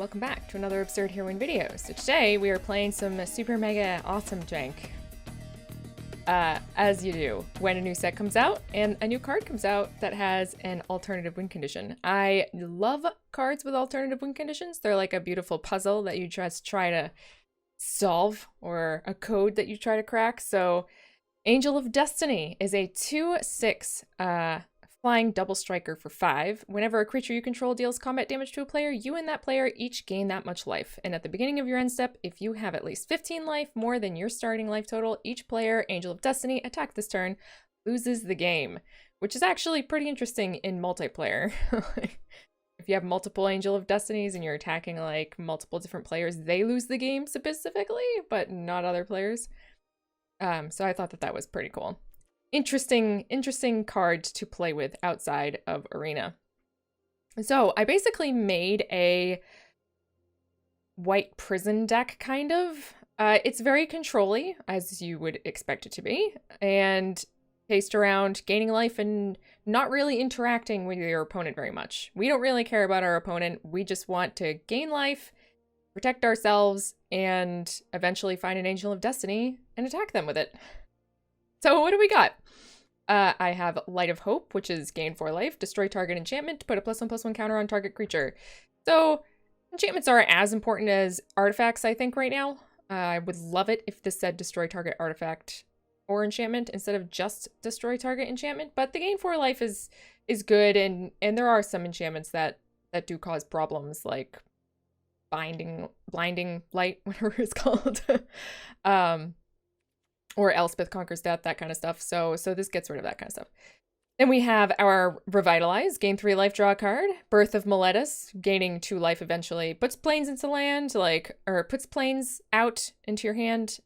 welcome back to another Absurd Heroine video. So today we are playing some super mega awesome jank. As you do when a new set comes out and a new card comes out that has an alternative win condition. I love cards with alternative win conditions. They're like a beautiful puzzle that you just try to solve, or a code that you try to crack. So Angel of Destiny is a 2/6 flying double striker for 5. Whenever a creature you control deals combat damage to a player, you and that player each gain that much life. And at the beginning of your end step, if you have at least 15 life more than your starting life total, each player, Angel of Destiny, attacked this turn, loses the game. Which is actually pretty interesting in multiplayer. If you have multiple Angel of Destinies and you're attacking like multiple different players, they lose the game specifically, but not other players. So I thought that that was pretty cool. Interesting card to play with outside of Arena. So I basically made a white prison deck, kind of. It's very control-y, as you would expect it to be, and based around gaining life and not really interacting with your opponent very much. We don't really care about our opponent. We just want to gain life, protect ourselves, and eventually find an Angel of Destiny and attack them with it. So what do we got? I have Light of Hope, which is gain 4 life, destroy target enchantment, put a +1/+1 counter on target creature. So enchantments are as important as artifacts, I think, right now. I would love it if this said destroy target artifact or enchantment instead of just destroy target enchantment. But the gain 4 life is good, and there are some enchantments that do cause problems, like blinding light, whatever it's called. Or Elspeth Conquers Death, that kind of stuff. So this gets rid of that kind of stuff. Then we have our Revitalize, gain 3 life, draw a card. Birth of Meletus, gaining 2 life eventually. Puts planes into land, or puts planes out into your hand,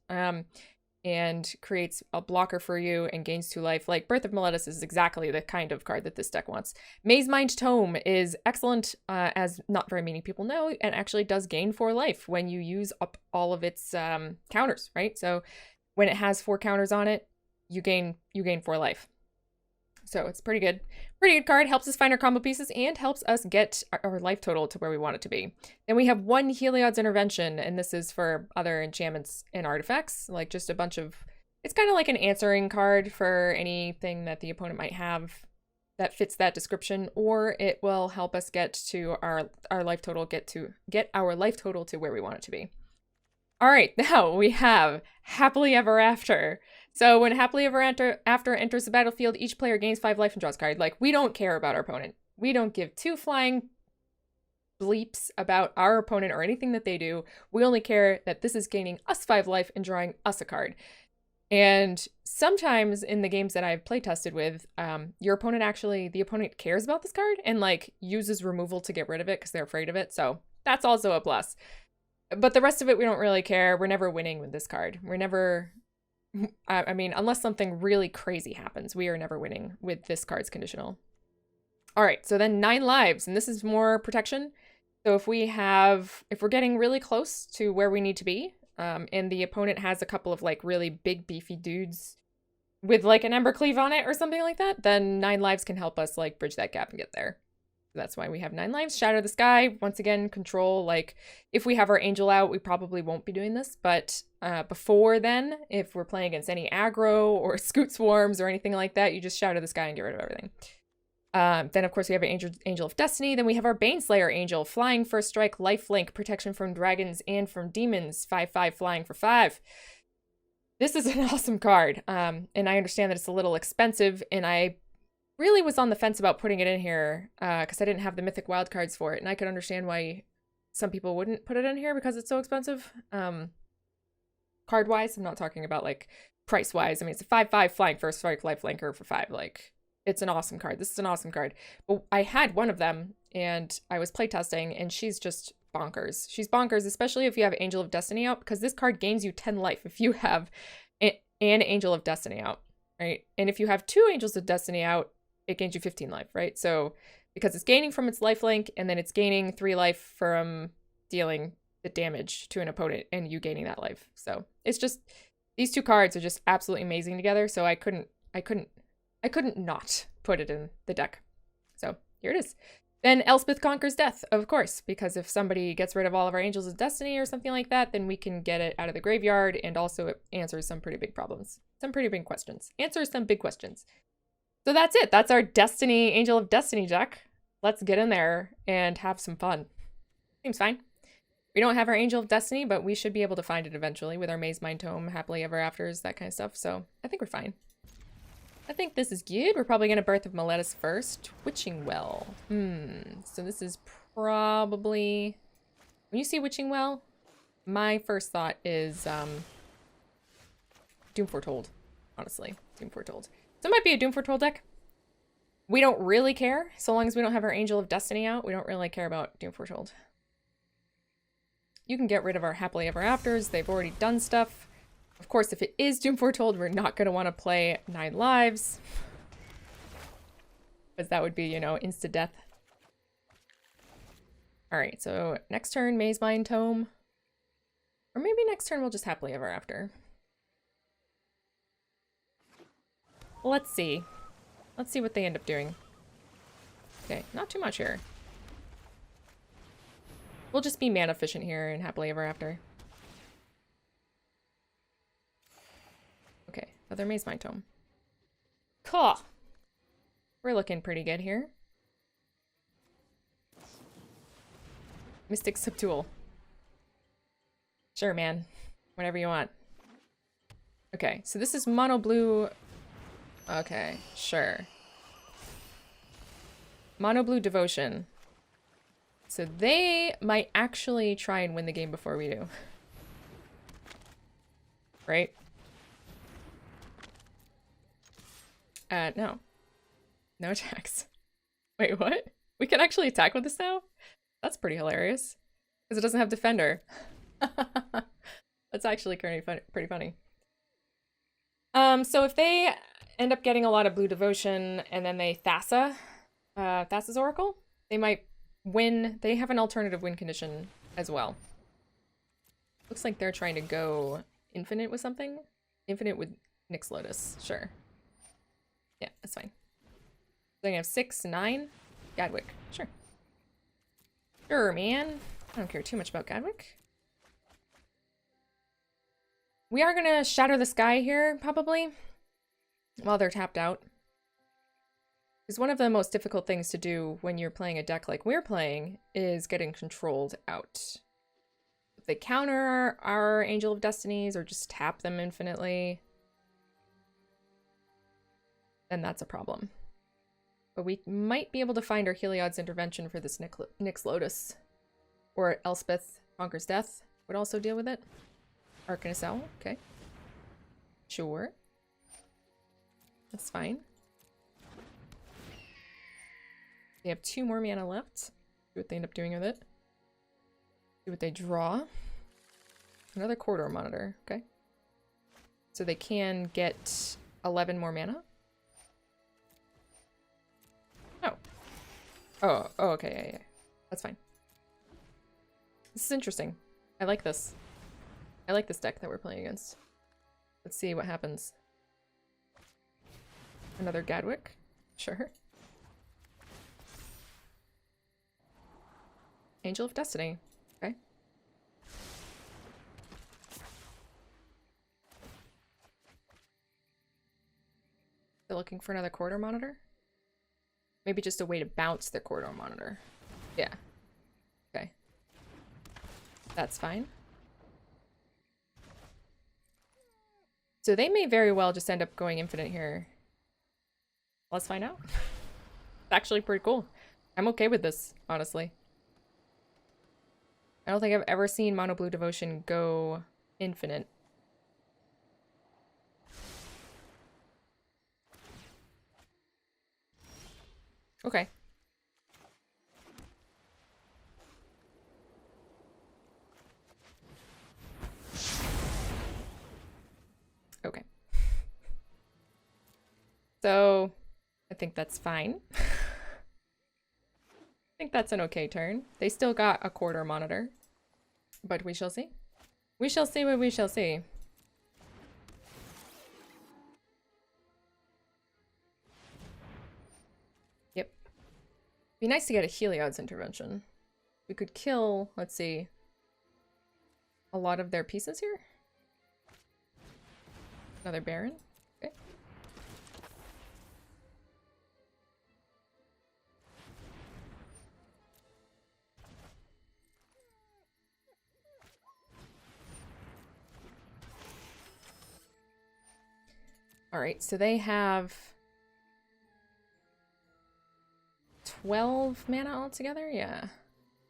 and creates a blocker for you and gains 2 life. Like, Birth of Meletus is exactly the kind of card that this deck wants. Maze Mind Tome is excellent, as not very many people know, and actually does gain 4 life when you use up all of its counters, right? So when it has 4 counters on it, you gain 4 life. So it's pretty good. Pretty good card. Helps us find our combo pieces and helps us get our life total to where we want it to be. Then we have 1 Heliod's Intervention, and this is for other enchantments and artifacts. Like, just a bunch of... It's kind of like an answering card for anything that the opponent might have that fits that description, or it will help us get to our life total, get our life total to where we want it to be. All right, now we have Happily Ever After. So when Happily Ever After enters the battlefield, each player gains 5 life and draws a card. Like, we don't care about our opponent. We don't give 2 flying bleeps about our opponent or anything that they do. We only care that this is gaining us 5 life and drawing us a card. And sometimes in the games that I've playtested with, the opponent cares about this card and like uses removal to get rid of it because they're afraid of it. So that's also a plus. But the rest of it, we don't really care. We're never winning with this card. We're never... I mean, unless something really crazy happens, we are never winning with this card's conditional. All right, so then 9 lives, and this is more protection. So if we're getting really close to where we need to be, and the opponent has a couple of like really big beefy dudes with like an Embercleave on it or something like that, then 9 lives can help us like bridge that gap and get there. That's why we have 9 lives. Shatter the Sky, once again, control. Like, if we have our Angel out, we probably won't be doing this, but before then, if we're playing against any aggro or Scoot Swarms or anything like that, you just Shatter the Sky and get rid of everything. Then, of course, we have an Angel of Destiny. Then we have our Baneslayer Angel, flying first strike, lifelink, protection from dragons and from demons, 5/5 flying for 5. This is an awesome card, and I understand that it's a little expensive, and I really was on the fence about putting it in here because I didn't have the mythic wildcards for it, and I could understand why some people wouldn't put it in here because it's so expensive. Card wise, I'm not talking about like price wise. I mean, it's a 5/5 flying first strike life flanker for 5. Like, it's an awesome card. This is an awesome card. But I had one of them and I was playtesting, and she's just bonkers. She's bonkers, especially if you have Angel of Destiny out, because this card gains you 10 life if you have an Angel of Destiny out, right? And if you have 2 Angels of Destiny out, it gains you 15 life, right? So because it's gaining from its lifelink, and then it's gaining 3 life from dealing the damage to an opponent and you gaining that life. So it's just, these 2 cards are just absolutely amazing together. So I couldn't not put it in the deck. So here it is. Then Elspeth conquers death, of course, because if somebody gets rid of all of our Angels of Destiny or something like that, then we can get it out of the graveyard, and also it answers some pretty big problems. Some pretty big questions. Answers some big questions. So that's it. That's our Destiny, Angel of Destiny deck. Let's get in there and have some fun. Seems fine. We don't have our Angel of Destiny, but we should be able to find it eventually with our Maze Mind Tome, Happily Ever Afters, that kind of stuff. So I think we're fine. I think this is good. We're probably going to Birth of Meletis first. Witching Well. So this is probably... When you see Witching Well, my first thought is Doom Foretold, honestly. Doom Foretold. So it might be a Doom Foretold deck. We don't really care. So long as we don't have our Angel of Destiny out, we don't really care about Doom Foretold. You can get rid of our Happily Ever Afters. They've already done stuff. Of course, if it is Doom Foretold, we're not going to want to play 9 lives. Because that would be, you know, insta-death. Alright, so next turn, Maze Mind Tome. Or maybe next turn we'll just Happily Ever After. Let's see. Let's see what they end up doing. Okay, not too much here. We'll just be mana efficient here and Happily Ever After. Okay, another Maze Mind Tome. Cool. We're looking pretty good here. Mystic Subtool. Sure, man. Whatever you want. Okay, so this is mono blue. Okay, sure. Mono blue Devotion. So they might actually try and win the game before we do. Right? No. No attacks. Wait, what? We can actually attack with this now? That's pretty hilarious. Because it doesn't have Defender. That's actually pretty funny. So if they end up getting a lot of blue Devotion and then they Thassa's Oracle, they might win. They have an alternative win condition as well. Looks like they're trying to go infinite with something. Infinite with Nyx Lotus, sure. Yeah, that's fine. So they have 6, 9. Gadwick, sure. Sure, man. I don't care too much about Gadwick. We are gonna Shatter the Sky here, probably, while they're tapped out. Because one of the most difficult things to do when you're playing a deck like we're playing is getting controlled out. If they counter our Angel of Destinies or just tap them infinitely, then that's a problem. But we might be able to find our Heliod's Intervention for this Nyx Lotus. Or Elspeth Conquers Death would also deal with it. Arcanist Owl, okay. Sure. That's fine. They have 2 more mana left. See what they end up doing with it. See what they draw. Another Corridor Monitor, okay. So they can get 11 more mana. Oh, okay, yeah. That's fine. This is interesting. I like this. I like this deck that we're playing against. Let's see what happens. Another Gadwick? Sure. Angel of Destiny. Okay. They're looking for another Corridor Monitor? Maybe just a way to bounce the Corridor Monitor. Yeah. Okay. That's fine. So they may very well just end up going infinite here. Let's find out. It's actually pretty cool. I'm okay with this, honestly. I don't think I've ever seen Mono Blue Devotion go infinite. Okay. Okay. So, I think that's fine. I think that's an okay turn. They still got a Corridor Monitor. But we shall see. We shall see what we shall see. Be nice to get a Heliod's intervention. We could kill, let's see, a lot of their pieces here. Another Baron. Okay. All right, so they have 12 mana altogether? Yeah.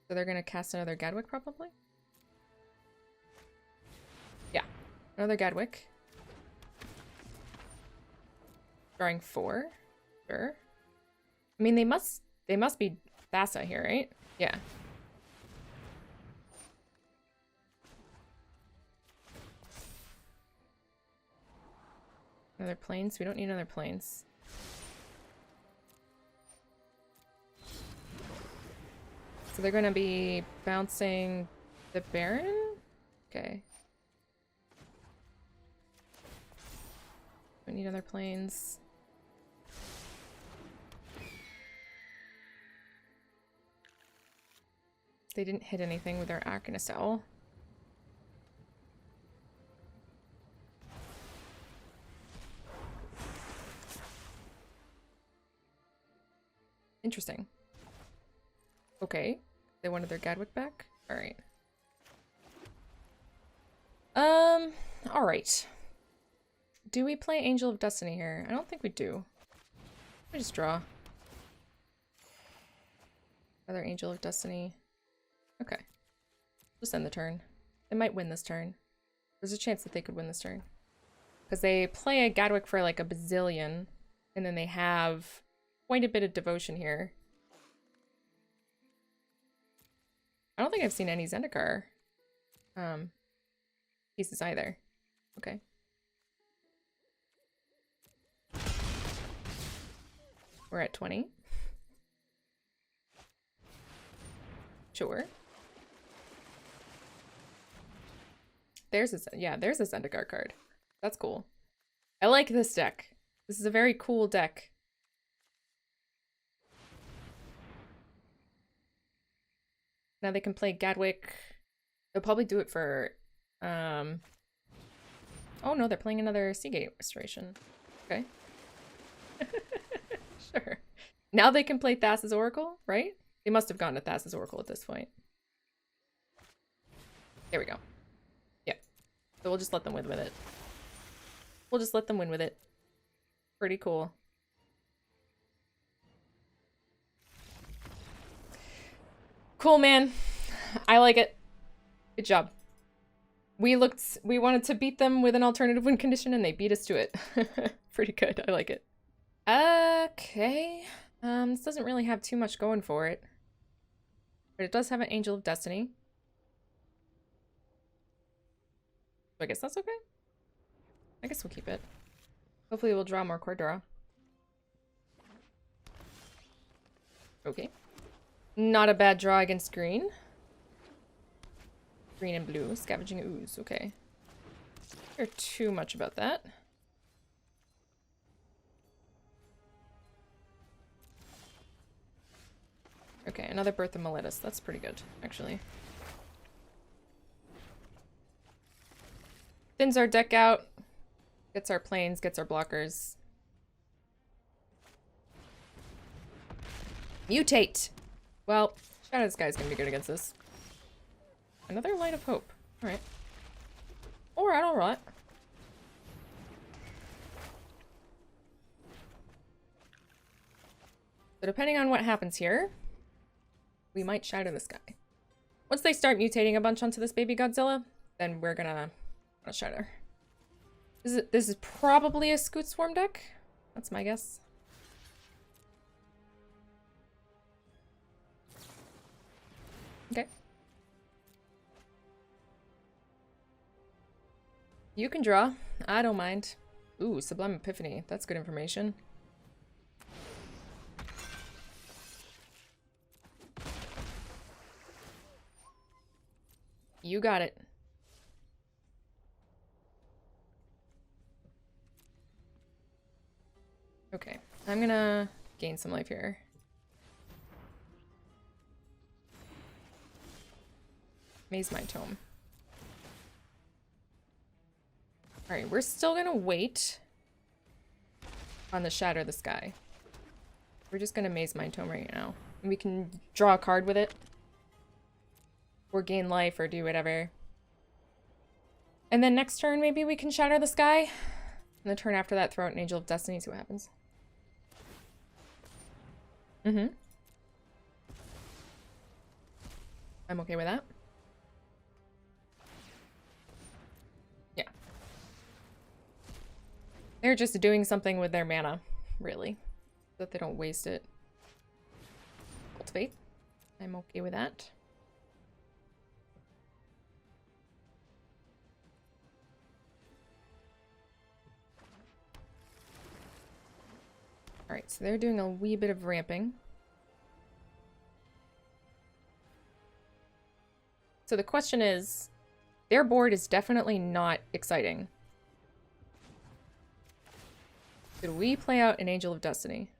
So they're gonna cast another Gadwick, probably? Yeah. Another Gadwick. Drawing 4. Sure. I mean, they must be Thassa here, right? Yeah. Another planes? We don't need another planes. So they're gonna be bouncing the Baron? Okay. We need other planes. They didn't hit anything with their Arcanistell. Interesting. Okay. They wanted their Gadwick back? Alright. Alright. Do we play Angel of Destiny here? I don't think we do. We just draw. Another Angel of Destiny. Okay. Just end the turn. They might win this turn. There's a chance that they could win this turn. Because they play a Gadwick for like a bazillion, and then they have quite a bit of devotion here. I don't think I've seen any Zendikar pieces either. Okay. We're at 20. Sure. There's a Zendikar card. That's cool. I like this deck. This is a very cool deck. Now they can play Gadwick. They'll probably do it for oh no, they're playing another Seagate Restoration. Okay. Sure. Now they can play Thassa's Oracle, right? They must have gone to Thassa's Oracle at this point. There we go. Yeah. So we'll just let them win with it. We'll just let them win with it. Pretty cool. Cool, man. I like it. Good job. We wanted to beat them with an alternative win condition and they beat us to it. Pretty good. I like it. Okay. This doesn't really have too much going for it. But it does have an Angel of Destiny. So I guess that's okay. I guess we'll keep it. Hopefully we'll draw more card draw. Okay. Not a bad draw against green. Green and blue. Scavenging Ooze. Okay. Don't care too much about that. Okay, another Birth of Meletis. That's pretty good, actually. Thins our deck out. Gets our planes, gets our blockers. Mutate! Well, Shadow Sky is gonna be good against this. Another Light of Hope. Alright. Alright, alright. So depending on what happens here, we might Shadow the Sky. Once they start mutating a bunch onto this baby Godzilla, then we're gonna Shadow. This is probably a Scoot Swarm deck. That's my guess. Okay. You can draw. I don't mind. Ooh, Sublime Epiphany. That's good information. You got it. Okay, I'm gonna gain some life here. Maze Mind Tome. Alright, we're still gonna wait on the Shatter the Sky. We're just gonna Maze Mind Tome right now. And we can draw a card with it. Or gain life or do whatever. And then next turn maybe we can Shatter the Sky. And the turn after that throw out an Angel of Destiny, see what happens. Mm-hmm. I'm okay with that. Yeah. They're just doing something with their mana, really. So that they don't waste it. Cultivate. I'm okay with that. Alright, so they're doing a wee bit of ramping. So the question is, their board is definitely not exciting. Did we play out an Angel of Destiny?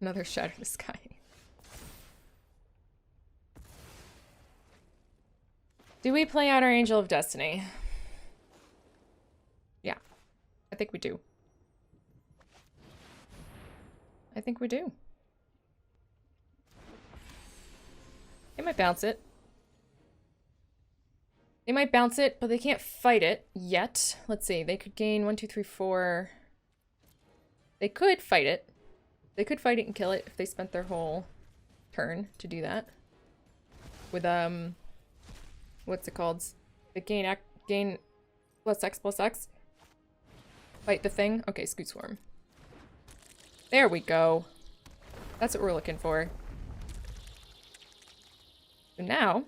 Another Shatter the Sky. Do we play out our Angel of Destiny? Yeah, I think we do. I think we do. They might bounce it. They might bounce it, but they can't fight it yet. Let's see. They could gain 1, 2, 3, 4. They could fight it. They could fight it and kill it if they spent their whole turn to do that. With, what's it called? The gain plus X. Fight the thing. Okay, Scoot Swarm. There we go. That's what we're looking for. So now,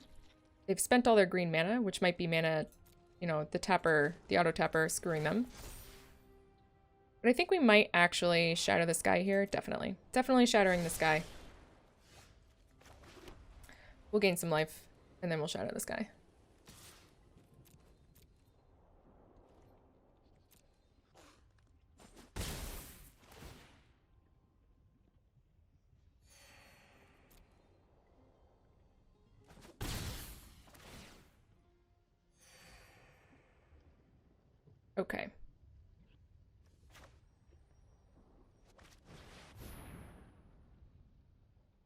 they've spent all their green mana, which might be mana, you know, the tapper, the auto tapper screwing them. But I think we might actually Shatter the Sky here. Definitely. Definitely Shattering the Sky. We'll gain some life, and then we'll Shatter the Sky. Okay.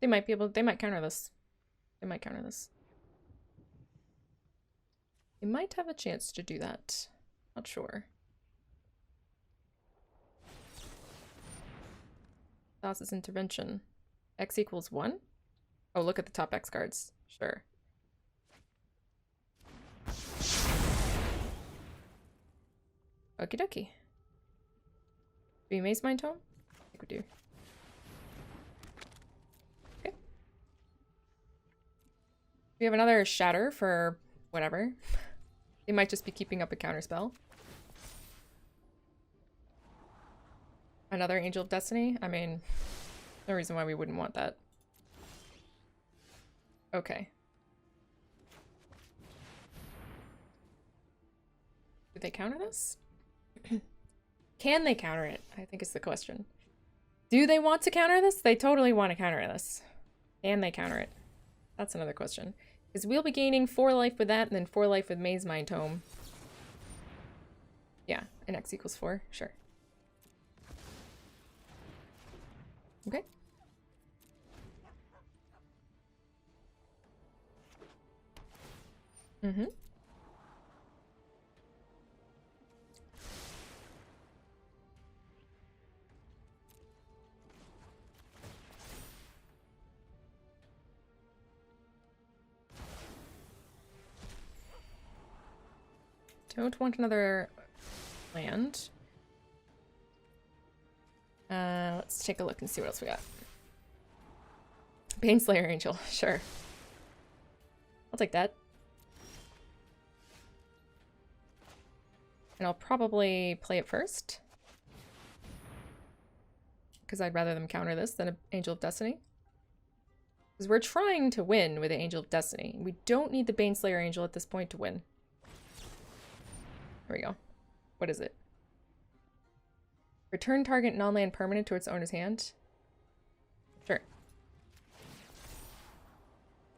They might be able, they might counter this. They might counter this. They might have a chance to do that. Not sure. Thassa's Intervention. X equals 1? Oh, look at the top X cards. Sure. Okie dokie. Do we Maze Mind Tome? I think we do. Okay. We have another Shatter for whatever. They might just be keeping up a counterspell. Another Angel of Destiny? I mean, no reason why we wouldn't want that. Okay. Do they counter this? Can they counter it? I think is the question. Do they want to counter this? They totally want to counter this. Can they counter it? That's another question. Because we'll be gaining 4 life with that and then 4 life with Maze Mind Tome. Yeah, and X equals 4. Sure. Okay. Mm-hmm. Don't want another land. Let's take a look and see what else we got. Baneslayer Angel, sure. I'll take that. And I'll probably play it first. Because I'd rather them counter this than an Angel of Destiny. Because we're trying to win with the Angel of Destiny. We don't need the Baneslayer Angel at this point to win. There we go. What is it? Return target non-land permanent to its owner's hand. Sure.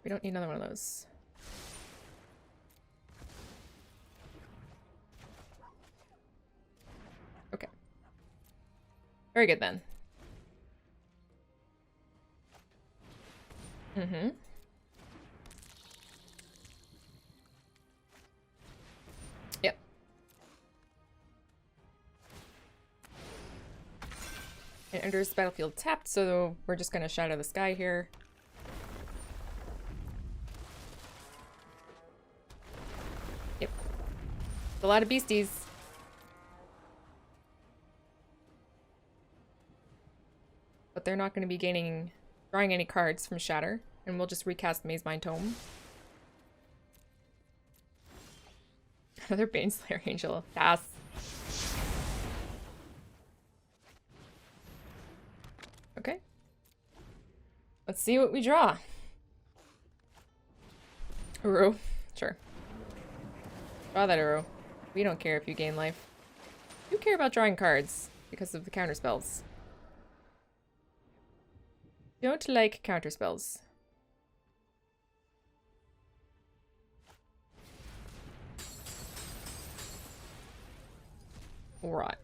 We don't need another one of those. Very good then. Mm-hmm. Yep. It enters the battlefield tapped, so we're just gonna shadow the sky here. Yep. A lot of beasties. But they're not going to be drawing any cards from Shatter, and we'll just recast Mazemind Tome. Another Baneslayer Angel. Yes. Okay. Let's see what we draw. Uru. Sure. Draw that Uru. We don't care if you gain life. You care about drawing cards because of the counter spells. Don't like counter spells. Right.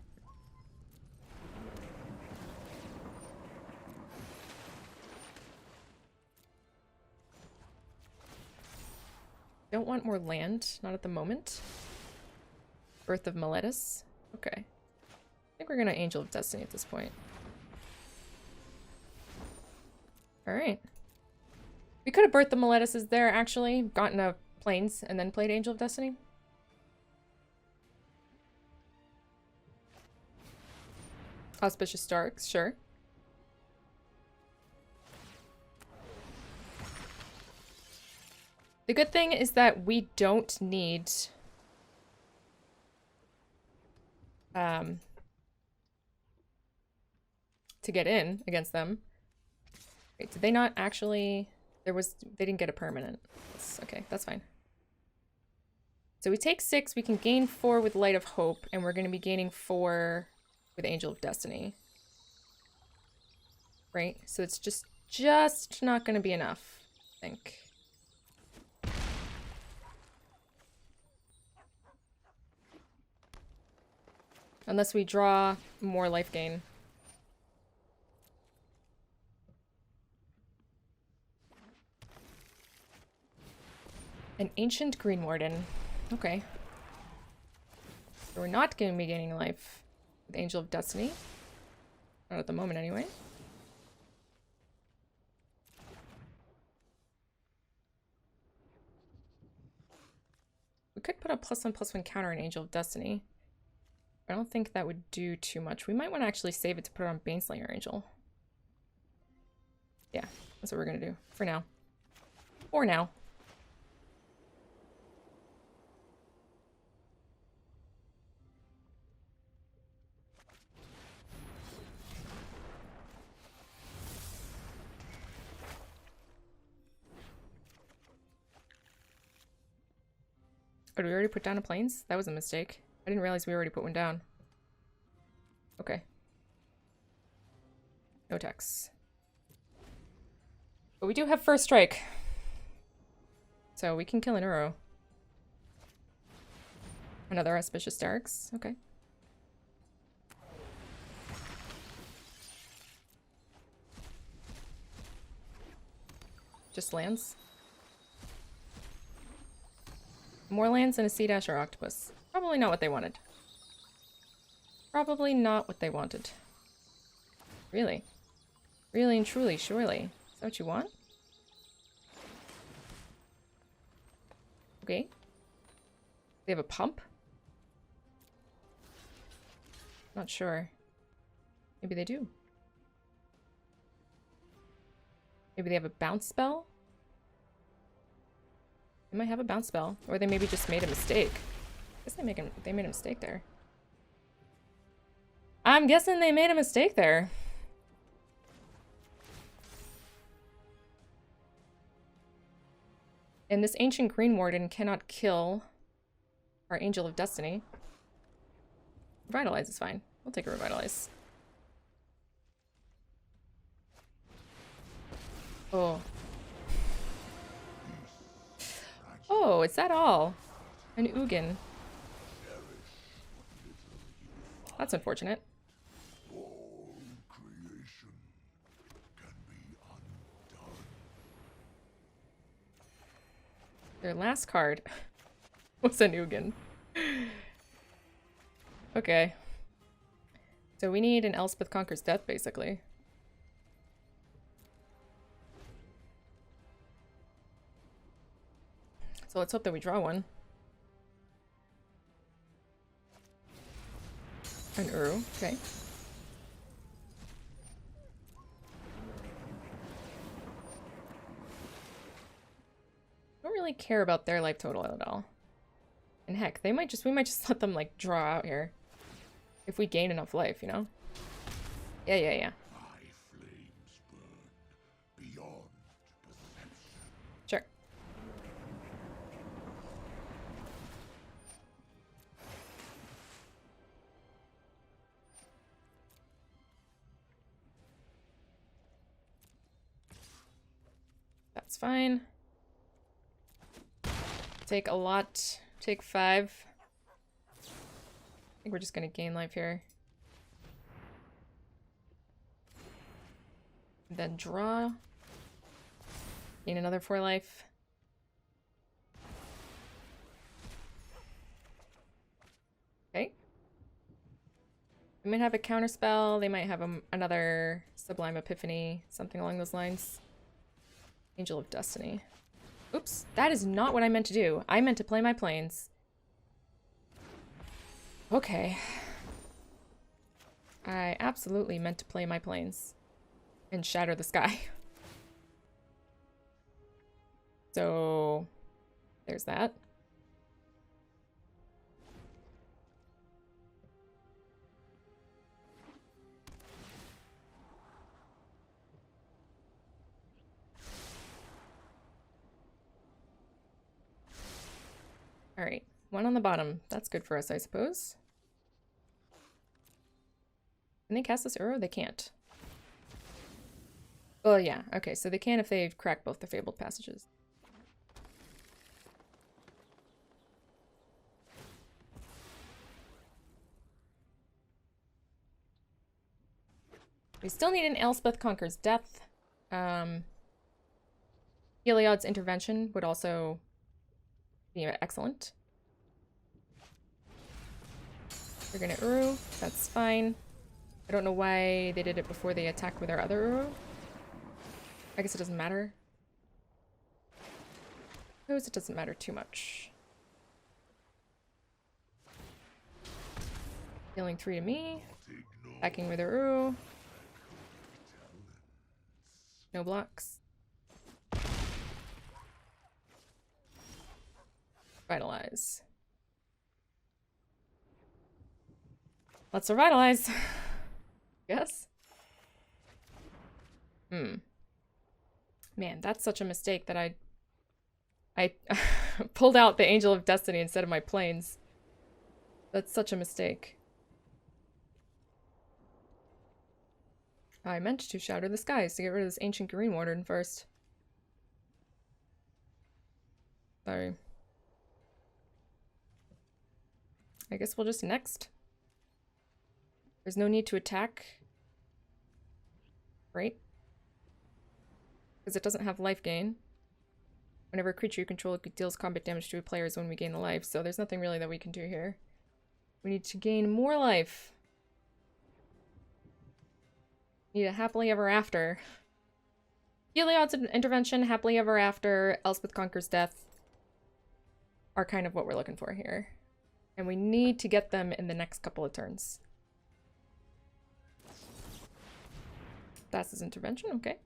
Don't want more land. Not at the moment. Birth of Meletis. Okay. I think we're gonna Angel of Destiny at this point. Alright. We could have birthed the Meletises there, actually. Gotten a Plains and then played Angel of Destiny. Auspicious Starks, sure. The good thing is that we don't need... to get in against them. Wait, did they not actually... They didn't get a permanent. Okay, that's fine. So we take 6, we can gain 4 with Light of Hope, and we're going to be gaining 4 with Angel of Destiny. Right? So it's just not going to be enough, I think. Unless we draw more life gain. An Ancient Green Warden. Okay. So we're not going to be gaining life with Angel of Destiny. Not at the moment, anyway. We could put a +1/+1 counter on Angel of Destiny. I don't think that would do too much. We might want to actually save it to put it on Baneslayer Angel. Yeah, that's what we're going to do. For now. For now. Oh, did we already put down a Plains? That was a mistake. I didn't realize we already put one down. Okay. No text. But we do have First Strike. So we can kill an Uro. Another Auspicious Starks. Okay. Just lands. More lands and a Sea Dash or Octopus. Probably not what they wanted. Probably not what they wanted. Really? Really and truly, surely. Is that what you want? Okay. They have a pump? Not sure. Maybe they do. Maybe they have a bounce spell? They might have a bounce spell. Or they maybe just made a mistake. I guess they made a mistake there. I'm guessing they made a mistake there. And this Ancient Green Warden cannot kill our Angel of Destiny. Revitalize is fine. We'll take a Revitalize. Oh. Oh, is that all? An Ugin. Their last card was a Nugan. Okay. So we need an Elspeth Conquers Death, basically. So let's hope that we draw one. An Uru, okay. Don't really care about their life total at all. And heck, we might just let them like draw out here. If we gain enough life, you know? Yeah. Sure. That's fine. Take a lot. Take 5. I think we're just gonna gain life here. And then draw. Gain another 4 life. Okay. We might have a counterspell. They might have another Sublime Epiphany. Something along those lines. Angel of Destiny. Oops, that is not what I meant to do. I meant to play my planes. Okay. I absolutely meant to play my planes and shatter the sky. So, there's that. All right, 1 on the bottom. That's good for us, I suppose. Can they cast this Uro? They can't. Well, yeah. Okay, so they can if they crack both the Fabled Passages. We still need an Elspeth Conquers Death. Heliod's Intervention would also be excellent. We're gonna Uru. That's fine. I don't know why they did it before they attacked with our other Uru. I guess it doesn't matter. I suppose it doesn't matter too much. Dealing 3 to me. Attacking with our Uru. No blocks. Revitalize. Let's revitalize. Yes? Man, that's such a mistake that I pulled out the Angel of Destiny instead of my planes. That's such a mistake. I meant to shatter the skies to get rid of this ancient Green Warden first. Sorry. I guess we'll just next. There's no need to attack. Right? Because it doesn't have life gain. Whenever a creature you control deals combat damage to a player is when we gain the life, so there's nothing really that we can do here. We need to gain more life. Need a Happily Ever After. Heliod's Intervention, Happily Ever After, Elspeth Conquers Death are kind of what we're looking for here. And we need to get them in the next couple of turns. That's his intervention, okay.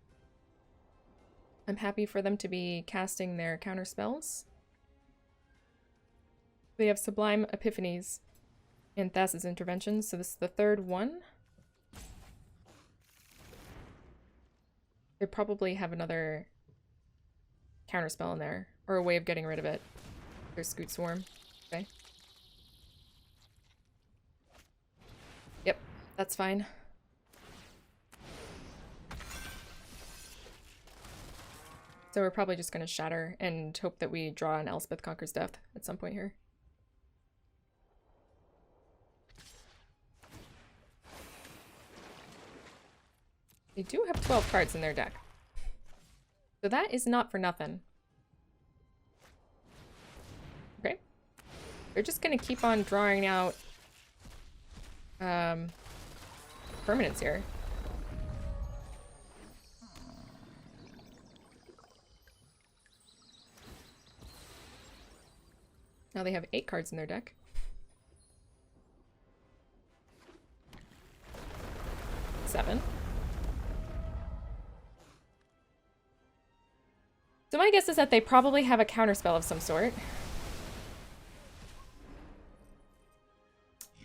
I'm happy for them to be casting their counter spells. They have Sublime Epiphanies and Thassa's Intervention, so this is the 3rd one. They probably have another counterspell in there, or a way of getting rid of it. There's Scoot Swarm. Okay. Yep, that's fine. So we're probably just going to shatter and hope that we draw an Elspeth Conquers Death at some point here. They do have 12 cards in their deck. So that is not for nothing. They're just gonna keep on drawing out permanents here. Now they have 8 cards in their deck. Seven. So my guess is that they probably have a counterspell of some sort.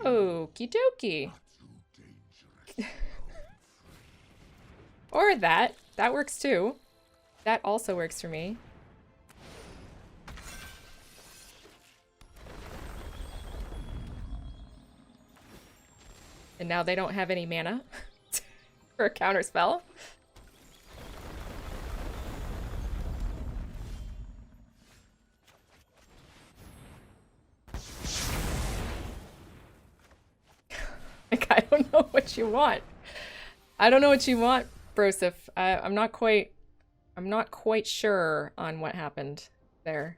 Okie dokie. Or that. That works too. That also works for me. And now they don't have any mana for a counterspell. Like, I don't know what you want. I don't know what you want, Broseph. I'm not quite sure on what happened there.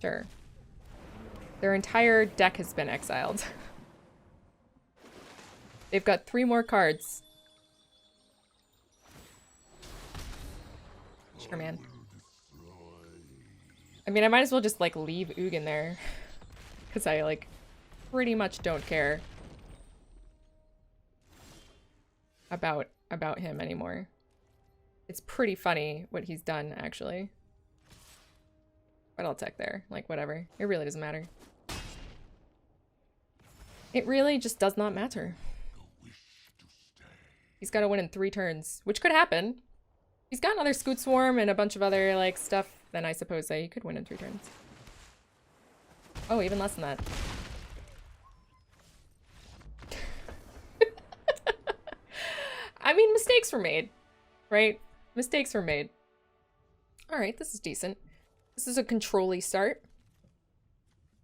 Sure. Their entire deck has been exiled. They've got 3 more cards. Sure, man. I mean, I might as well just, like, leave Ugin there. Because I, like, pretty much don't care about him anymore. It's pretty funny what he's done, actually. But I'll tech there. Like, whatever. It really doesn't matter. It really just does not matter. He's got to win in 3 turns, which could happen. He's got another Scoot Swarm and a bunch of other, like, stuff. Then I suppose that he could win in 3 turns. Oh, even less than that. I mean, mistakes were made, right? Mistakes were made. All right, this is decent. This is a control-y start.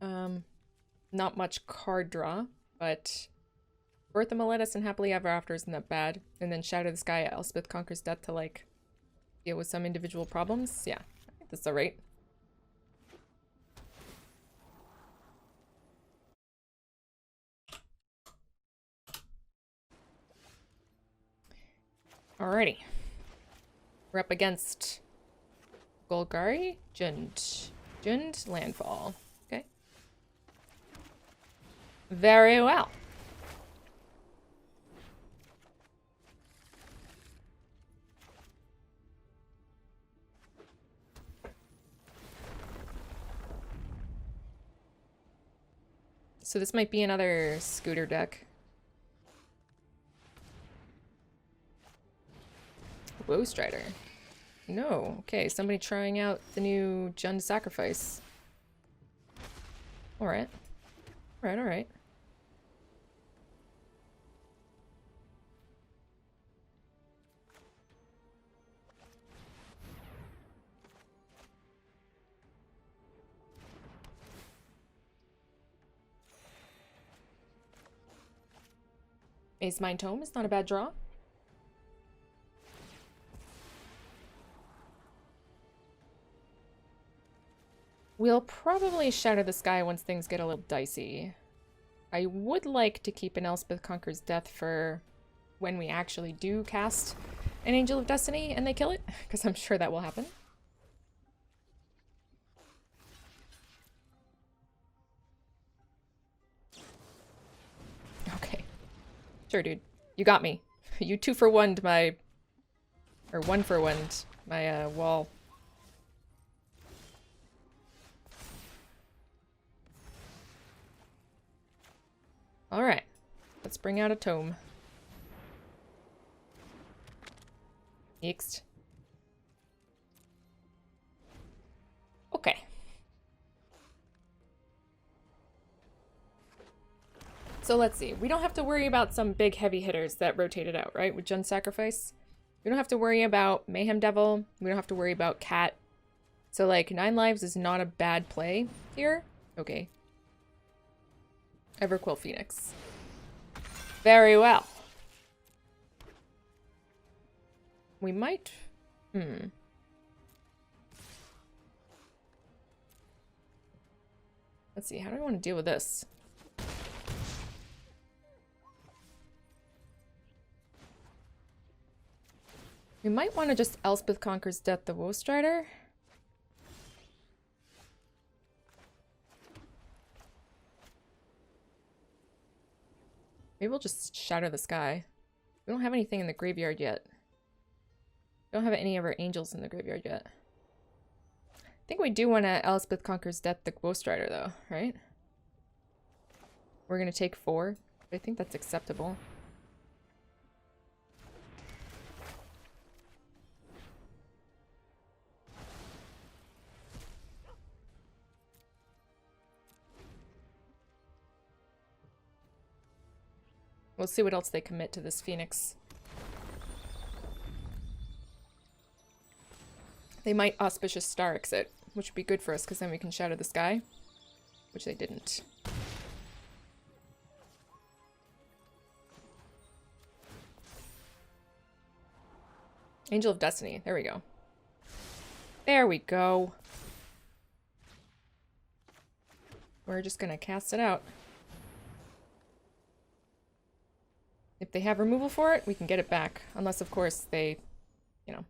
Not much card draw, but Birth of Meletis and Happily Ever After isn't that bad. And then Shadow the Sky, Elspeth Conquers Death to, like, deal with some individual problems. Yeah, I think that's alright. Alrighty. We're up against Golgari, Jund, Landfall. Okay. Very well. So this might be another Scooter deck. Woe Strider. No. Okay, somebody trying out the new Jund Sacrifice. Alright. Alright, alright. Ace Mind Tome is not a bad draw. We'll probably Shatter the Sky once things get a little dicey. I would like to keep an Elspeth Conquers Death for when we actually do cast an Angel of Destiny and they kill it, because I'm sure that will happen. Okay. Sure, dude. You got me. You 2-for-1'd my... Or 1-for-1'd my wall. Alright, let's bring out a tome. Next. Okay. So let's see. We don't have to worry about some big heavy hitters that rotated out, right? With Jund Sacrifice. We don't have to worry about Mayhem Devil. We don't have to worry about Cat. So like 9 lives is not a bad play here. Okay. Everquill Phoenix. Very well. We might... Let's see, how do I want to deal with this? We might want to just Elspeth Conquers Death the Woe Strider. Maybe we'll just Shatter the Sky. We don't have anything in the graveyard yet. We don't have any of our angels in the graveyard yet. I think we do want to Elspeth Conquers Death the Woe Strider though, right? We're going to take 4. I think that's acceptable. We'll see what else they commit to this Phoenix. They might Auspicious Star exit, which would be good for us because then we can Shatter the Sky, which they didn't. Angel of Destiny. There we go. There we go. We're just gonna cast it out. If they have removal for it, we can get it back. Unless, of course, they, you know,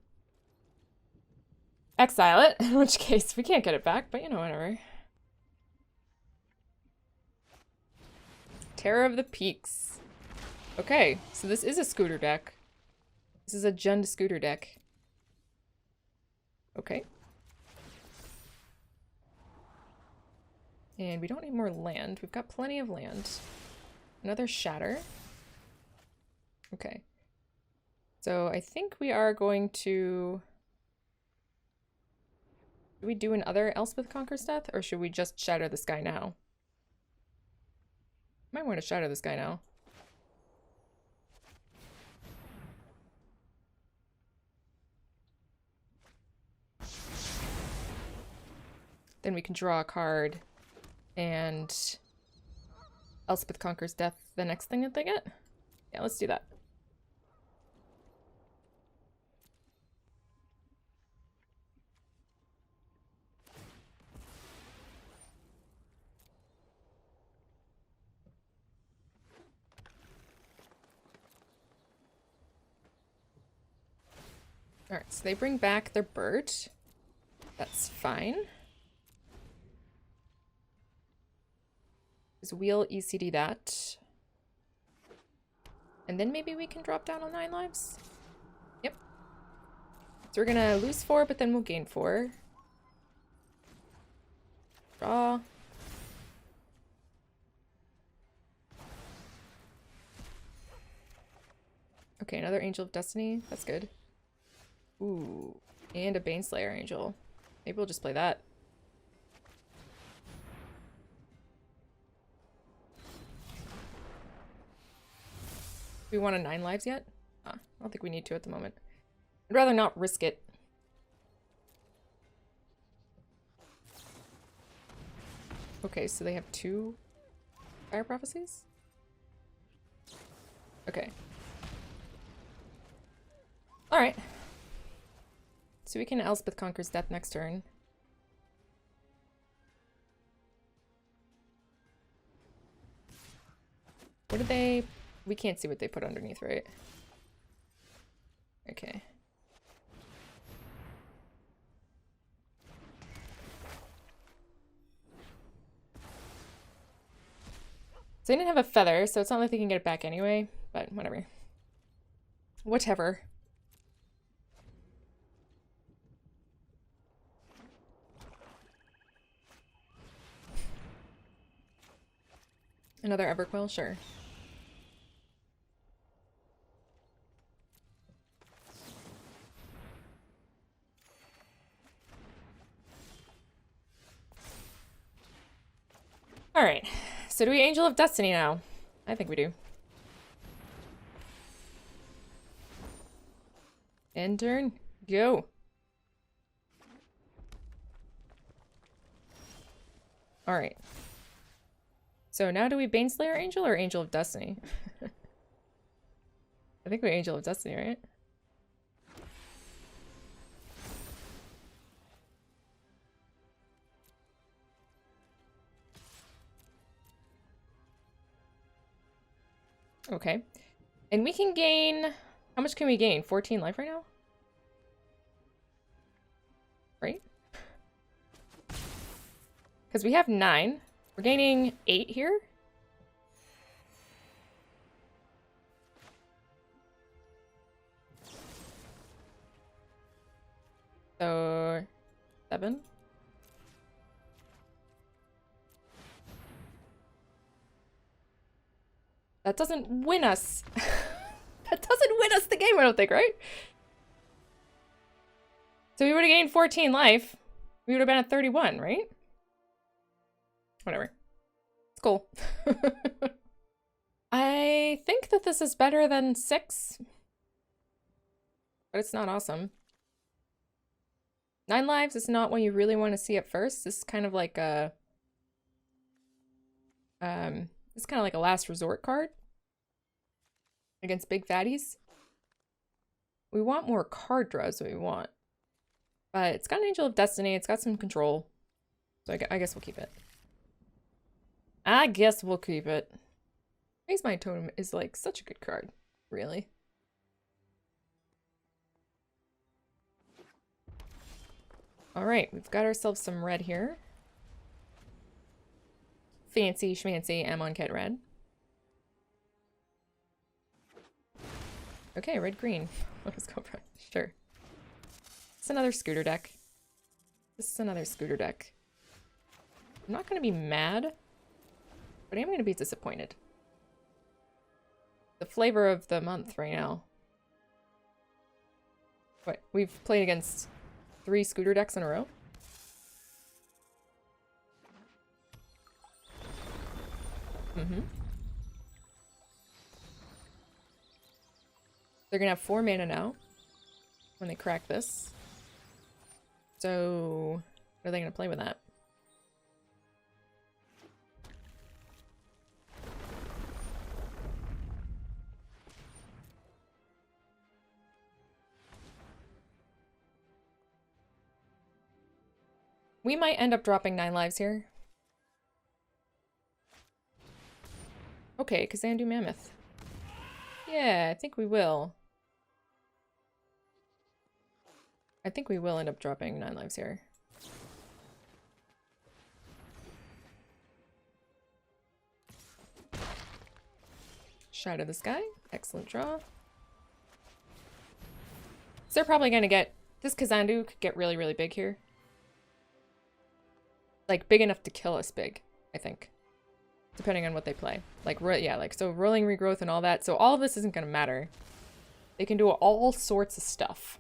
exile it. In which case, we can't get it back, but, you know, whatever. Terror of the Peaks. Okay, so this is a Scooter deck. This is a Jund Scooter deck. Okay. And we don't need more land. We've got plenty of land. Another Shatter. Okay. So I think we are going to... Should we do another Elspeth Conquers Death? Or should we just Shatter the Sky now? Might want to Shatter the Sky now. Then we can draw a card and Elspeth Conquers Death the next thing that they get? Yeah, let's do that. Alright, so they bring back their bird. That's fine. Just wheel ECD that. And then maybe we can drop down on 9 lives? Yep. So we're gonna lose 4, but then we'll gain 4. Draw. Okay, another Angel of Destiny. That's good. Ooh, and a Baneslayer Angel. Maybe we'll just play that. Do we want a 9 lives yet? I don't think we need to at the moment. I'd rather not risk it. Okay, so they have 2 Fire Prophecies? Okay. Alright. So we can Elspeth Conquers Death next turn. What did they... We can't see what they put underneath, right? Okay. So they didn't have a feather, so it's not like they can get it back anyway, but whatever. Whatever. Another Everquill? Sure. Alright, so do we Angel of Destiny now? I think we do. End turn, go! Alright. So now do we Baneslayer Angel or Angel of Destiny? I think we Angel of Destiny, right? Okay. And we can gain... How much can we gain? 14 life right now? Right? Because we have 9. We're gaining 8 here. So... 7. That doesn't win us. That doesn't win us the game, I don't think, right? So we would have gained 14 life. We would have been at 31, right? Whatever. It's cool. I think that this is better than 6. But it's not awesome. 9 lives is not what you really want to see at first. This is kind of like a... it's kind of like a last resort card. Against big fatties. We want more card draws than we want. But it's got an Angel of Destiny. It's got some control. So I guess we'll keep it. I guess we'll keep it. Raise My Totem is like such a good card. Really. Alright, we've got ourselves some red here. Fancy schmancy Amonkhet red. Okay, red-green. Let's go for it. Sure. It's another scooter deck. This is another scooter deck. I'm not going to be mad, but I am going to be disappointed. The flavor of the month right now. What? We've played against 3 scooter decks in a row? Mm-hmm. They're gonna have 4 mana now when they crack this. So, what are they gonna play with that? We might end up dropping 9 lives here. Okay, Kazandu Mammoth. Yeah, I think we will. I think we will end up dropping 9 lives here. Shadow the Sky. Excellent draw. So they're probably going to get... This Kazandu could get really, really big here. Like, big enough to kill us big, I think. Depending on what they play. Like, yeah, like, so rolling regrowth and all that. So all of this isn't going to matter. They can do all sorts of stuff.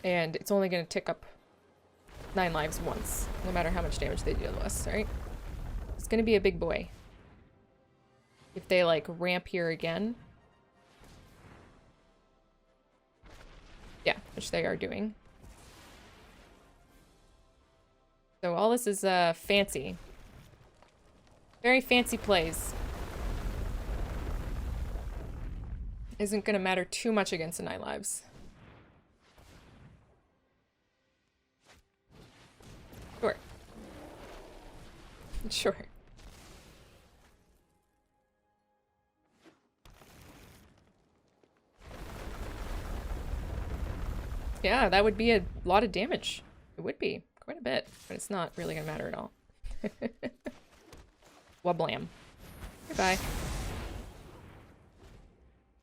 And it's only going to tick up 9 lives once. No matter how much damage they deal to us, right? It's going to be a big boy. If they, like, ramp here again. Yeah, which they are doing. So all this is fancy. Very fancy plays. Isn't going to matter too much against the 9 lives. Sure. Sure. Yeah, that would be a lot of damage. It would be. Quite a bit. But it's not really going to matter at all. Wablam. Goodbye.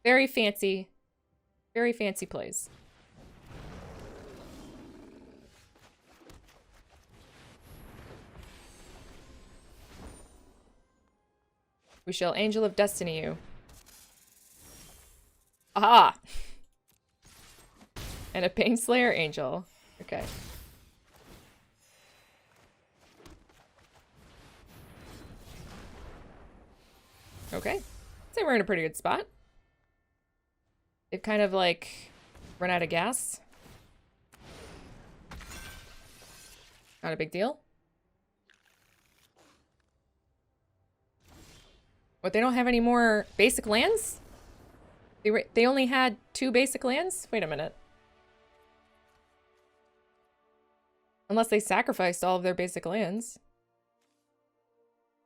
Very fancy plays. We shall Angel of Destiny you. Aha! And a Baneslayer Angel. Okay. Okay. I'd say we're in a pretty good spot. They've kind of, like, run out of gas. Not a big deal. What, they don't have any more basic lands? They only had 2 basic lands? Wait a minute. Unless they sacrificed all of their basic lands.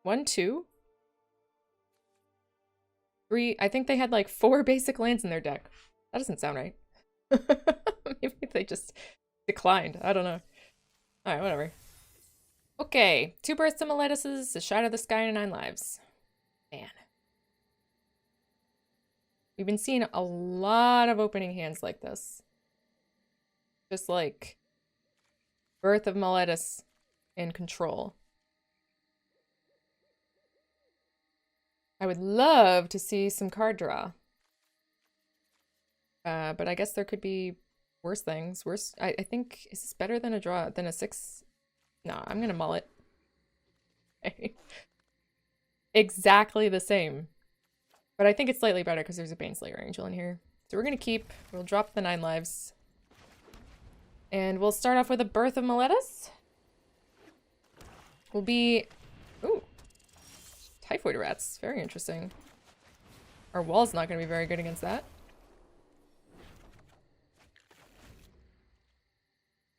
1, 2? 3. I think they had like 4 basic lands in their deck. That doesn't sound right. Maybe they just declined. I don't know. Alright, whatever. Okay. 2 bursts of Meletuses, a shot of the sky, and 9 lives. Man. We've been seeing a lot of opening hands like this. Just like Birth of Meletus and Control. I would love to see some card draw. But I guess there could be worse things. Worse, I think, is this better than a draw, than a 6? No, I'm gonna mull it. Exactly the same. But I think it's slightly better because there's a Baneslayer Angel in here. So we're gonna keep, we'll drop the 9 lives. And we'll start off with a Birth of Meletus. Will be, ooh, Typhoid Rats, very interesting. Our wall's not gonna be very good against that.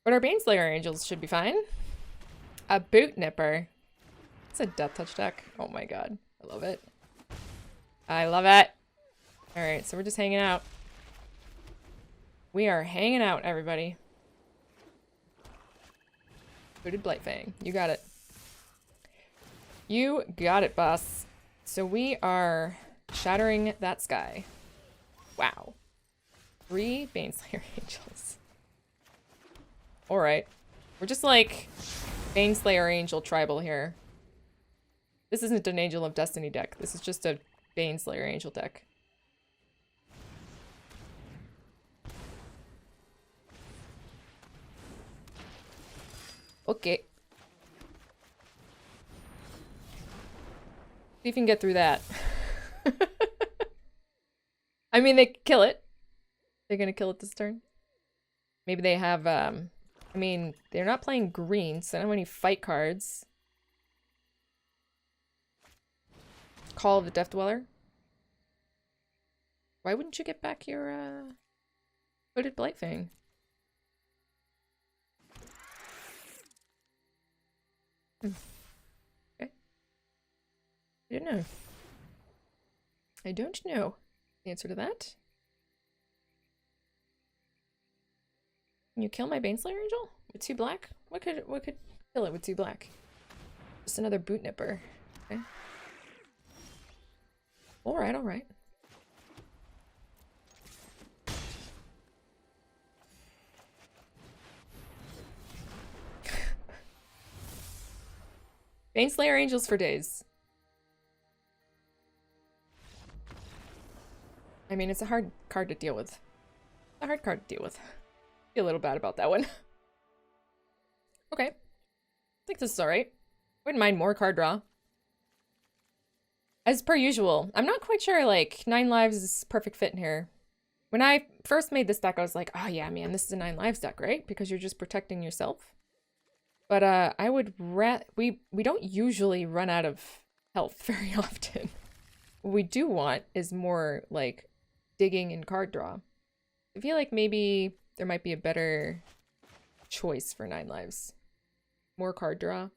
But our Baneslayer Angels should be fine. A Boot Nipper. It's a Death Touch deck. Oh my god. I love it. I love it. Alright, so we're just hanging out. We are hanging out, everybody. Booted Blightfang. You got it. You got it, boss. So we are shattering that sky. Wow. 3 Baneslayer Angels. Alright. We're just like Baneslayer Angel tribal here. This isn't an Angel of Destiny deck. This is just a Baneslayer Angel deck. Okay. See if you can get through that. I mean, they could kill it. They're gonna kill it this turn. Maybe they have, I mean, they're not playing green, so they don't have any fight cards. Call of the Death Dweller. Why wouldn't you get back your, Hooded Blightfang? Okay. I don't know. I don't know the answer to that. Can you kill my Baneslayer Angel with 2 black? What could kill it with 2 black? Just another Boot Nipper. Okay. Alright, alright. Baneslayer Angels for days. I mean, it's a hard card to deal with. A hard card to deal with. Feel a little bad about that one. Okay. I think this is alright. Wouldn't mind more card draw. As per usual, I'm not quite sure, like, 9 lives is perfect fit in here. When I first made this deck, I was like, oh yeah, man, this is a 9 lives deck, right? Because you're just protecting yourself. But I would we don't usually run out of health very often. What we do want is more, like, digging and card draw. I feel like maybe there might be a better choice for 9 lives. More card draw.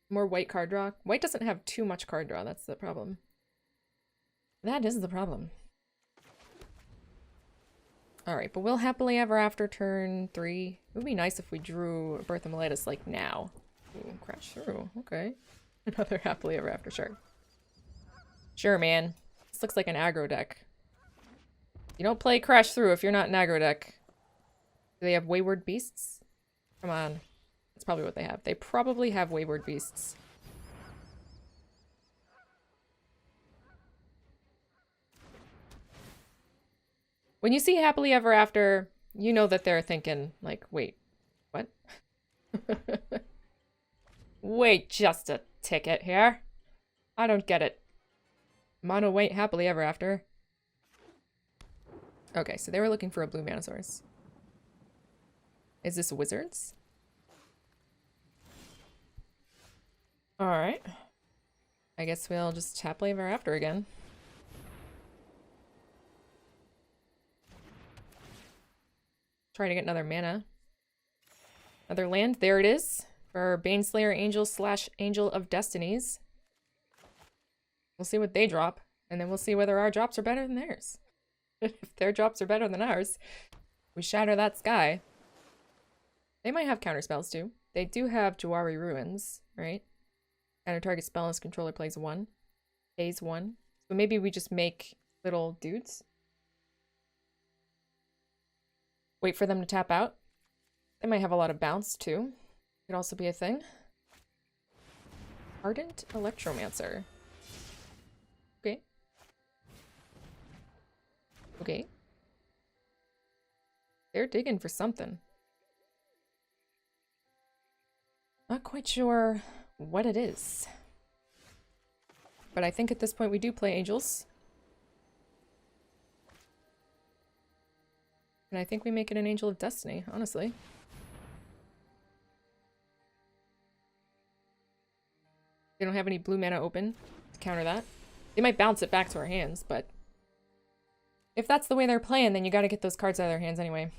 More white card draw. White doesn't have too much card draw, that's the problem. That is the problem. Alright, but we'll happily ever after turn 3. It would be nice if we drew a Birth of Meletus, like, now. Ooh, crash through. Okay. Another happily ever after, sure. Sure, man. This looks like an aggro deck. You don't play Crash Through if you're not an aggro deck. Do they have Wayward Beasts? Come on. That's probably what they have. They probably have Wayward Beasts. When you see Happily Ever After, you know that they're thinking, like, wait, what? Wait just a ticket here. I don't get it. Mono white Happily Ever After. Okay, so they were looking for a blue mana source. Is this Wizards? Alright. I guess we'll just Happily Ever After again. Try to get another mana. Another land. There it is. For Baneslayer Angel / Angel of Destinies. We'll see what they drop. And then we'll see whether our drops are better than theirs. If their drops are better than ours, we shatter that sky. They might have counterspells too. They do have Jawari Ruins, right? Counter target spell unless controller plays 1. Pays 1. So maybe we just make little dudes. Wait for them to tap out. They might have a lot of bounce too. Could also be a thing. Ardent Electromancer. Okay. Okay. They're digging for something. Not quite sure what it is. But I think at this point we do play Angels. And I think we make it an Angel of Destiny, honestly. They don't have any blue mana open to counter that. They might bounce it back to our hands, but if that's the way they're playing, then you gotta get those cards out of their hands anyway.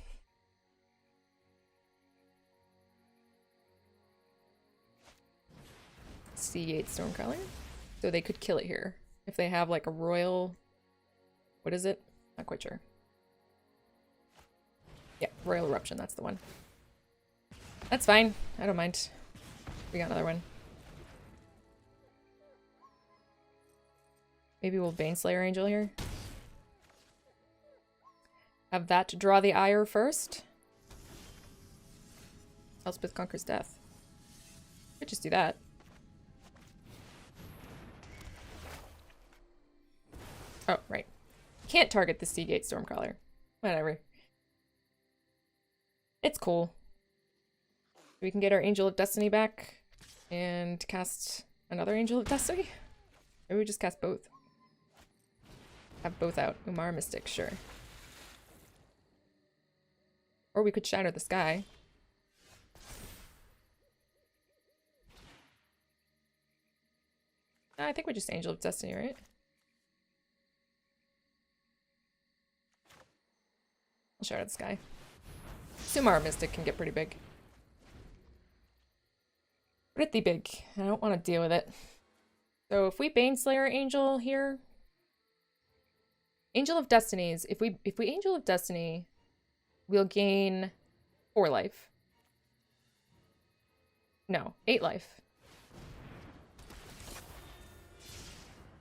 C8 Stormcaller. So they could kill it here. If they have like a royal... What is it? Not quite sure. Yeah, Royal Eruption, that's the one. That's fine. I don't mind. We got another one. Maybe we'll Baneslayer Angel here. Have that to draw the ire first. Elspeth Conquers Death. Could just do that. Oh, right. Can't target the Seagate Stormcaller. Whatever. It's cool. We can get our Angel of Destiny back and cast another Angel of Destiny. Maybe we just cast both. Have both out. Umar Mystic, sure. Or we could Shatter the Sky. I think we just Angel of Destiny, right? I'll Shatter the Sky. Sumar Mystic can get pretty big. Pretty big. I don't want to deal with it. So if we Baneslayer Angel here... Angel of Destinies, if we Angel of Destiny, we'll gain 4 life. No, 8 life.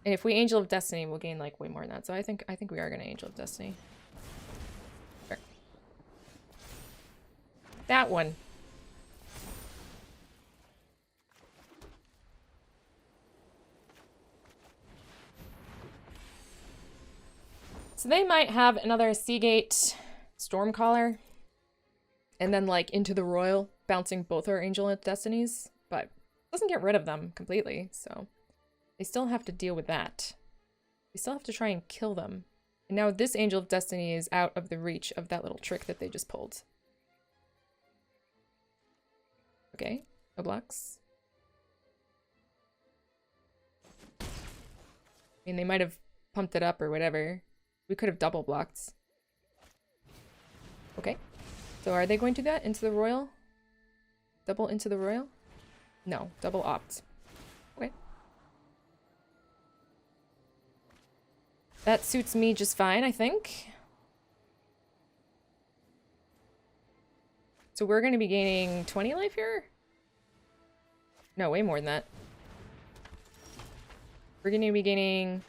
And if we Angel of Destiny, we'll gain like way more than that. So I think we are gonna Angel of Destiny. Sure. That one. So they might have another Seagate Stormcaller. And then like into the Royal, bouncing both our Angel of Destinies. But it doesn't get rid of them completely, so they still have to deal with that. We still have to try and kill them. And now this Angel of Destiny is out of the reach of that little trick that they just pulled. Okay, no blocks. I mean, they might have pumped it up or whatever. We could have double blocked. Okay. So are they going to do that? Into the Royal? Double into the Royal? No, double opt. Okay. That suits me just fine, I think. So we're going to be gaining 20 life here? No, way more than that. We're going to be gaining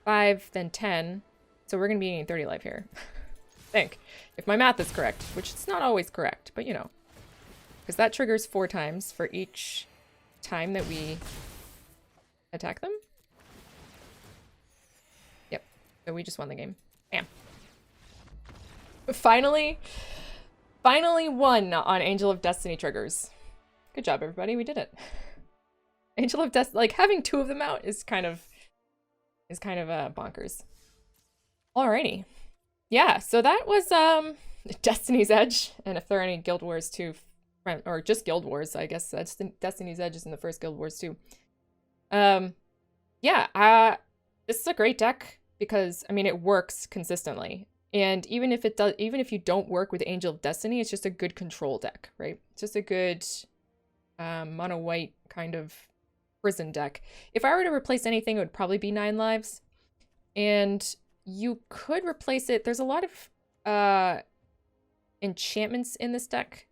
5, then 10. So we're going to be gaining 30 life here. I think. If my math is correct, which it's not always correct, but you know. Because that triggers 4 times for each time that we attack them. Yep. So we just won the game. Bam. Finally won on Angel of Destiny triggers. Good job, everybody. We did it. Angel of Destiny, like having 2 of them out is kind of bonkers. Alrighty. Yeah, so that was Destiny's Edge, and if there are any Guild Wars 2, or just Guild Wars, I guess that's Destiny's Edge is in the first Guild Wars too. Yeah, this is a great deck because I mean it works consistently, and even if you don't work with Angel of Destiny, it's just a good control deck, right? It's just a good mono white kind of prison deck. If I were to replace anything, it would probably be 9 lives. And you could replace it. There's a lot of enchantments in this deck.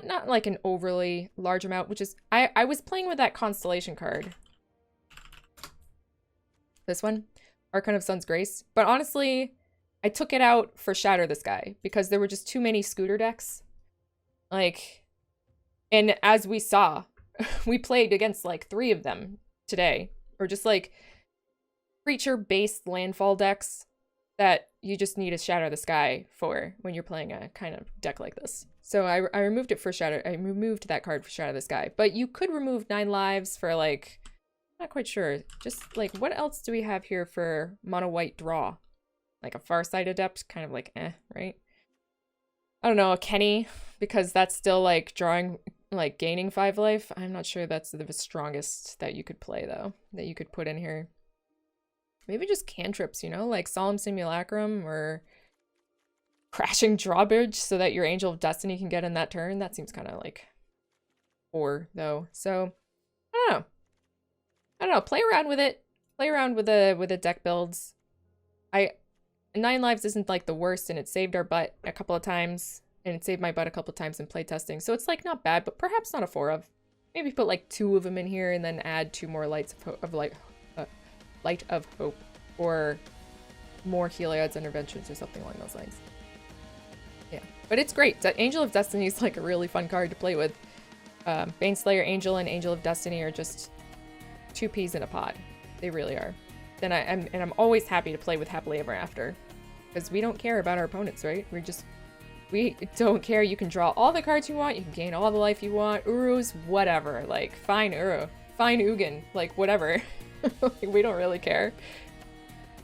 Not like an overly large amount, which is... I was playing with that Constellation card. This one. Archon of Sun's Grace. But honestly, I took it out for Shatter the Sky because there were just too many scooter decks. Like... And as we saw, we played against like 3 of them today. Or just like creature-based landfall decks that you just need to Shatter the Sky for when you're playing a kind of deck like this. So I removed it for Shatter. I removed that card for Shatter the Sky. But you could remove 9 lives for like, not quite sure. Just like, what else do we have here for mono white draw? Like a Farsight Adept, kind of like right? I don't know, a Kenny, because that's still like drawing, like gaining 5 life. I'm not sure that's the strongest that you could play though, that you could put in here. Maybe just cantrips, you know, like Solemn Simulacrum or Crashing Drawbridge so that your Angel of Destiny can get in that turn. That seems kind of like poor though. So I don't know. Play around with it. Play around with the deck builds. 9 lives isn't like the worst, and it saved our butt a couple of times, and it saved my butt a couple of times in playtesting. So it's like not bad, but perhaps not a 4 of. Maybe put like 2 of them in here and then add 2 more Light of Hope, or more Heliod's Interventions or something along those lines. Yeah, but it's great. Angel of Destiny is like a really fun card to play with. Baneslayer Angel and Angel of Destiny are just 2 peas in a pod. They really are. And I'm always happy to play with Happily Ever After, because we don't care about our opponents, right? We don't care. You can draw all the cards you want. You can gain all the life you want. Urus, whatever. Like, fine Uru. Fine Ugin. Like, whatever. Like, we don't really care.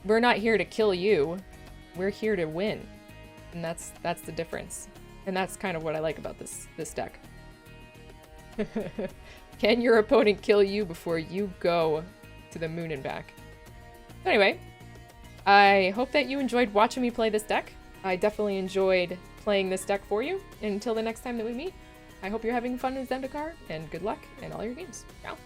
We're not here to kill you. We're here to win. And that's the difference. And that's kind of what I like about this deck. Can your opponent kill you before you go to the moon and back? Anyway, I hope that you enjoyed watching me play this deck. I definitely enjoyed playing this deck for you. And until the next time that we meet, I hope you're having fun with Zendikar, and good luck in all your games. Ciao.